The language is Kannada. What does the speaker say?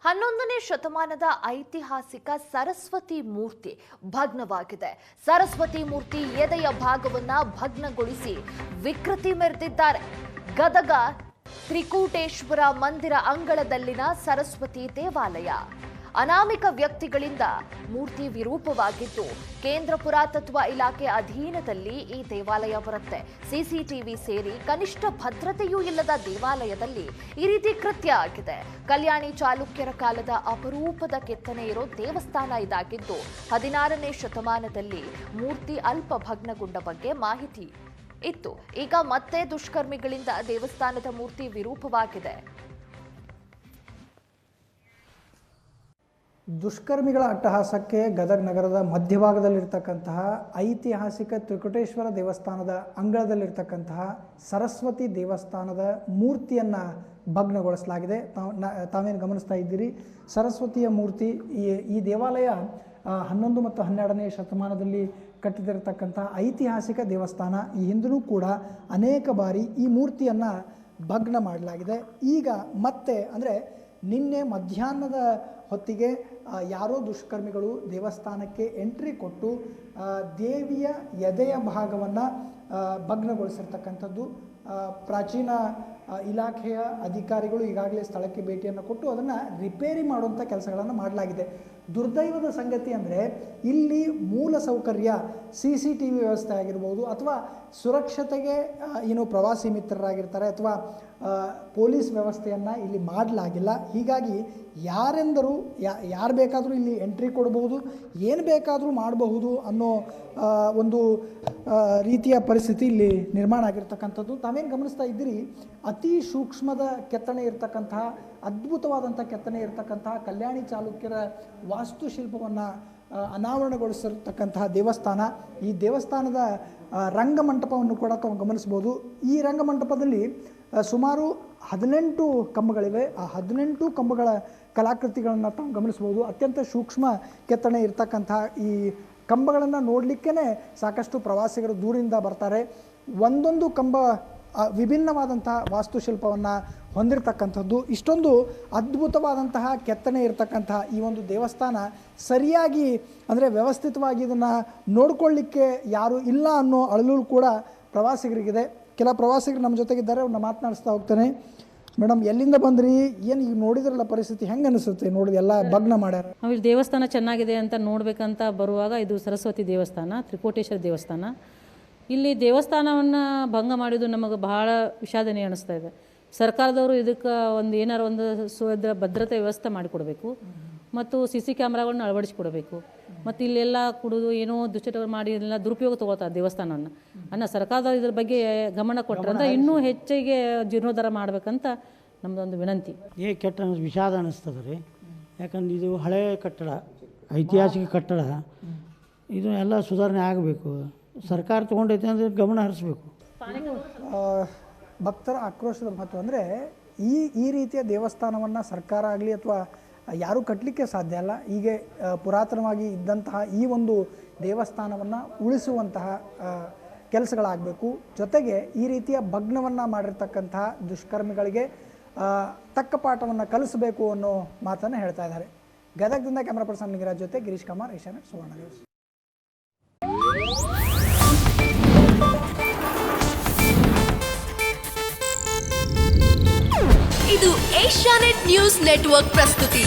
11ನೇ ಶತಮಾನದ ಐತಿಹಾಸಿಕ ಸರಸ್ವತಿ ಮೂರ್ತಿ ಭಗ್ನವಾಗಿದೆ. ಸರಸ್ವತಿ ಮೂರ್ತಿ ಎದೆಯ ಭಾಗವನ್ನ ಭಗ್ನಗೊಳಿಸಿ ವಿಕೃತಿ ಮೆರೆದಿದ್ದಾರೆ. ಗದಗ ತ್ರಿಕೂಟೇಶ್ವರ ಮಂದಿರ ಅಂಗಳದಲ್ಲಿನ ಸರಸ್ವತಿ ದೇವಾಲಯ ಅನಾಮಿಕ ವ್ಯಕ್ತಿಗಳಿಂದ ಮೂರ್ತಿ ವಿರೂಪವಾಗಿದ್ದು, ಕೇಂದ್ರ ಪುರಾತತ್ವ ಇಲಾಖೆ ಅಧೀನದಲ್ಲಿ ಈ ದೇವಾಲಯ ಬರುತ್ತೆ. ಸಿಸಿಟಿವಿ ಸೇರಿ ಕನಿಷ್ಠ ಭದ್ರತೆಯೂ ಇಲ್ಲದ ದೇವಾಲಯದಲ್ಲಿ ಈ ರೀತಿ ಕೃತ್ಯ ಆಗಿದೆ. ಕಲ್ಯಾಣಿ ಚಾಲುಕ್ಯರ ಕಾಲದ ಅಪರೂಪದ ಕೆತ್ತನೆ ಇರೋ ದೇವಸ್ಥಾನ ಇದಾಗಿದ್ದು, 16ನೇ ಶತಮಾನದಲ್ಲಿ ಮೂರ್ತಿ ಅಲ್ಪ ಭಗ್ನಗೊಂಡ ಬಗ್ಗೆ ಮಾಹಿತಿ ಇತ್ತು. ಈಗ ಮತ್ತೆ ದುಷ್ಕರ್ಮಿಗಳಿಂದ ದೇವಸ್ಥಾನದ ಮೂರ್ತಿ ವಿರೂಪವಾಗಿದೆ. ದುಷ್ಕರ್ಮಿಗಳ ಅಟ್ಟಹಾಸಕ್ಕೆ ಗದಗ ನಗರದ ಮಧ್ಯಭಾಗದಲ್ಲಿರ್ತಕ್ಕಂತಹ ಐತಿಹಾಸಿಕ ತ್ರಿಕೂಟೇಶ್ವರ ದೇವಸ್ಥಾನದ ಅಂಗಳದಲ್ಲಿರ್ತಕ್ಕಂತಹ ಸರಸ್ವತಿ ದೇವಸ್ಥಾನದ ಮೂರ್ತಿಯನ್ನು ಭಗ್ನಗೊಳಿಸಲಾಗಿದೆ. ತಾವೇನು ಗಮನಿಸ್ತಾ ಇದ್ದೀರಿ, ಸರಸ್ವತಿಯ ಮೂರ್ತಿ. ಈ ದೇವಾಲಯ 11 ಮತ್ತು 12ನೇ ಶತಮಾನದಲ್ಲಿ ಕಟ್ಟಿದಿರತಕ್ಕಂತಹ ಐತಿಹಾಸಿಕ ದೇವಸ್ಥಾನ. ಈ ಹಿಂದೂ ಕೂಡ ಅನೇಕ ಬಾರಿ ಈ ಮೂರ್ತಿಯನ್ನು ಭಗ್ನ ಮಾಡಲಾಗಿದೆ. ಈಗ ಮತ್ತೆ ಅಂದರೆ ನಿನ್ನೆ ಮಧ್ಯಾಹ್ನದ ಹೊತ್ತಿಗೆ ಯಾರೋ ದುಷ್ಕರ್ಮಿಗಳು ದೇವಸ್ಥಾನಕ್ಕೆ ಎಂಟ್ರಿ ಕೊಟ್ಟು ದೇವಿಯ ಎದೆಯ ಭಾಗವನ್ನು ಭಗ್ನಗೊಳಿಸಿರ್ತಕ್ಕಂಥದ್ದು. ಪ್ರಾಚೀನ ಇಲಾಖೆಯ ಅಧಿಕಾರಿಗಳು ಈಗಾಗಲೇ ಸ್ಥಳಕ್ಕೆ ಭೇಟಿಯನ್ನು ಕೊಟ್ಟು ಅದನ್ನು ರಿಪೇರಿ ಮಾಡುವಂಥ ಕೆಲಸಗಳನ್ನು ಮಾಡಲಾಗಿದೆ. ದುರ್ದೈವದ ಸಂಗತಿ ಅಂದರೆ ಇಲ್ಲಿ ಮೂಲ ಸೌಕರ್ಯ CCTV ವ್ಯವಸ್ಥೆ ಆಗಿರ್ಬೋದು, ಅಥವಾ ಸುರಕ್ಷತೆಗೆ ಏನು ಪ್ರವಾಸಿ ಮಿತ್ರರಾಗಿರ್ತಾರೆ ಅಥವಾ ಪೊಲೀಸ್ ವ್ಯವಸ್ಥೆಯನ್ನು ಇಲ್ಲಿ ಮಾಡಲಾಗಿಲ್ಲ. ಹೀಗಾಗಿ ಯಾರೆಂದರೂ ಯಾರು ಬೇಕಾದರೂ ಇಲ್ಲಿ ಎಂಟ್ರಿ ಕೊಡಬಹುದು, ಏನು ಬೇಕಾದರೂ ಮಾಡಬಹುದು ಅನ್ನೋ ಒಂದು ರೀತಿಯ ಪರಿಸ್ಥಿತಿ ಇಲ್ಲಿ ನಿರ್ಮಾಣ ಆಗಿರ್ತಕ್ಕಂಥದ್ದು. ತಾವೇನು ಗಮನಿಸ್ತಾ ಇದ್ದೀರಿ, ಅತಿ ಸೂಕ್ಷ್ಮದ ಕೆತ್ತನೆ ಇರತಕ್ಕಂತಹ, ಅದ್ಭುತವಾದಂಥ ಕೆತ್ತನೆ ಇರತಕ್ಕಂತಹ ಕಲ್ಯಾಣಿ ಚಾಲುಕ್ಯರ ವಾಸ್ತುಶಿಲ್ಪವನ್ನು ಅನಾವರಣಗೊಳಿಸಿರ್ತಕ್ಕಂತಹ ದೇವಸ್ಥಾನ. ಈ ದೇವಸ್ಥಾನದ ರಂಗಮಂಟಪವನ್ನು ಕೂಡ ತಾವು ಗಮನಿಸ್ಬೋದು. ಈ ರಂಗಮಂಟಪದಲ್ಲಿ ಸುಮಾರು 18 ಕಂಬಗಳಿವೆ. ಆ 18 ಕಂಬಗಳ ಕಲಾಕೃತಿಗಳನ್ನು ತಾವು ಗಮನಿಸ್ಬೋದು. ಅತ್ಯಂತ ಸೂಕ್ಷ್ಮ ಕೆತ್ತನೆ ಇರತಕ್ಕಂತಹ ಈ ಕಂಬಗಳನ್ನು ನೋಡಲಿಕ್ಕೇ ಸಾಕಷ್ಟು ಪ್ರವಾಸಿಗರು ದೂರಿಂದ ಬರ್ತಾರೆ. ಒಂದೊಂದು ಕಂಬ ವಿಭಿನ್ನವಾದಂತಹ ವಾಸ್ತುಶಿಲ್ಪವನ್ನು ಹೊಂದಿರತಕ್ಕಂಥದ್ದು. ಇಷ್ಟೊಂದು ಅದ್ಭುತವಾದಂತಹ ಕೆತ್ತನೆ ಇರತಕ್ಕಂತಹ ಈ ಒಂದು ದೇವಸ್ಥಾನ ಸರಿಯಾಗಿ ಅಂದರೆ ವ್ಯವಸ್ಥಿತವಾಗಿ ಇದನ್ನು ನೋಡ್ಕೊಳ್ಳಿಕ್ಕೆ ಯಾರು ಇಲ್ಲ ಅನ್ನೋ ಅಳಲು ಕೂಡ ಪ್ರವಾಸಿಗರಿಗಿದೆ. ಕೆಲ ಪ್ರವಾಸಿಗರು ನಮ್ಮ ಜೊತೆಗಿದ್ದಾರೆ, ಅವ್ರನ್ನ ಮಾತನಾಡಿಸ್ತಾ ಹೋಗ್ತಾನೆ. ಮೇಡಮ್, ಎಲ್ಲಿಂದ ಬಂದ್ರಿ? ಏನು ಈಗ ನೋಡಿದ್ರಲ್ಲ ಪರಿಸ್ಥಿತಿ ಹೆಂಗೆ ಅನಿಸುತ್ತೆ? ನೋಡಿದ ಎಲ್ಲ ಭಗ್ನ ಮಾಡ್ಯಾರ. ನಾವು ಇಲ್ಲಿ ದೇವಸ್ಥಾನ ಚೆನ್ನಾಗಿದೆ ಅಂತ ನೋಡ್ಬೇಕಂತ ಬರುವಾಗ ಇದು ಸರಸ್ವತಿ ದೇವಸ್ಥಾನ, ತ್ರಿಕೂಟೇಶ್ವರ ದೇವಸ್ಥಾನ. ಇಲ್ಲಿ ದೇವಸ್ಥಾನವನ್ನು ಭಂಗ ಮಾಡಿದ್ದು ನಮಗೆ ಬಹಳ ವಿಷಾದನೆ ಅನಿಸ್ತಾ ಇದೆ. ಸರ್ಕಾರದವರು ಇದಕ್ಕೆ ಏನಾರು ಒಂದು ಭದ್ರತೆ ವ್ಯವಸ್ಥೆ ಮಾಡಿಕೊಡ್ಬೇಕು ಮತ್ತು CC ಕ್ಯಾಮ್ರಾಗಳನ್ನ ಅಳವಡಿಸಿಕೊಡ್ಬೇಕು. ಮತ್ತು ಇಲ್ಲೆಲ್ಲ ಕುಡಿದು ಏನೋ ದುಶ್ಚಟಗಳು ಮಾಡಿ ಎಲ್ಲ ದುರುಪಯೋಗ ತೊಗೊಳ್ತಾರೆ ದೇವಸ್ಥಾನವನ್ನು. ಸರ್ಕಾರದವರು ಇದ್ರ ಬಗ್ಗೆ ಗಮನ ಕೊಟ್ಟರೆ ಇನ್ನೂ ಹೆಚ್ಚಿಗೆ ಜೀರ್ಣೋದ್ಧಾರ ಮಾಡ್ಬೇಕಂತ ನಮ್ಮದೊಂದು ವಿನಂತಿ. ಕೆಟ್ಟ ವಿಷಾದ ಅನ್ನಿಸ್ತದೆ ರೀ. ಯಾಕಂದ್ರೆ ಇದು ಹಳೆಯ ಕಟ್ಟಡ, ಐತಿಹಾಸಿಕ ಕಟ್ಟಡ, ಇದು ಎಲ್ಲ ಸುಧಾರಣೆ ಆಗಬೇಕು. ಸರ್ಕಾರ ತೊಗೊಂಡೈತೆ ಅಂದರೆ ಗಮನ ಹರಿಸ್ಬೇಕು. ಭಕ್ತರ ಆಕ್ರೋಶದ ಮಹತ್ವ ಅಂದರೆ ಈ ರೀತಿಯ ದೇವಸ್ಥಾನವನ್ನು ಸರ್ಕಾರ ಆಗಲಿ ಅಥವಾ ಯಾರೂ ಕಟ್ಟಲಿಕ್ಕೆ ಸಾಧ್ಯ ಅಲ್ಲ. ಹೀಗೆ ಪುರಾತನವಾಗಿ ಇದ್ದಂತಹ ಈ ಒಂದು ದೇವಸ್ಥಾನವನ್ನು ಉಳಿಸುವಂತಹ ಕೆಲಸಗಳಾಗಬೇಕು. ಜೊತೆಗೆ ಈ ರೀತಿಯ ಭಗ್ನವನ್ನು ಮಾಡಿರ್ತಕ್ಕಂತಹ ದುಷ್ಕರ್ಮಿಗಳಿಗೆ ತಕ್ಕ ಪಾಠವನ್ನು ಕಲಿಸಬೇಕು ಅನ್ನೋ ಮಾತನ್ನು ಹೇಳ್ತಾ ಇದ್ದಾರೆ. ಗದಗದಿಂದ ಕ್ಯಾಮ್ರಾ ಪರ್ಸನ್ ನಿಂಗರಾಜ್ ಜೊತೆ ಗಿರೀಶ್ ಕುಮಾರ್, ಏಷ್ಯಾನೆಟ್ ಸುವರ್ಣ ನ್ಯೂಸ್. ಇದು ಏಷ್ಯಾನೆಟ್ ನ್ಯೂಸ್ ನೆಟ್ವರ್ಕ್ ಪ್ರಸ್ತುತಿ.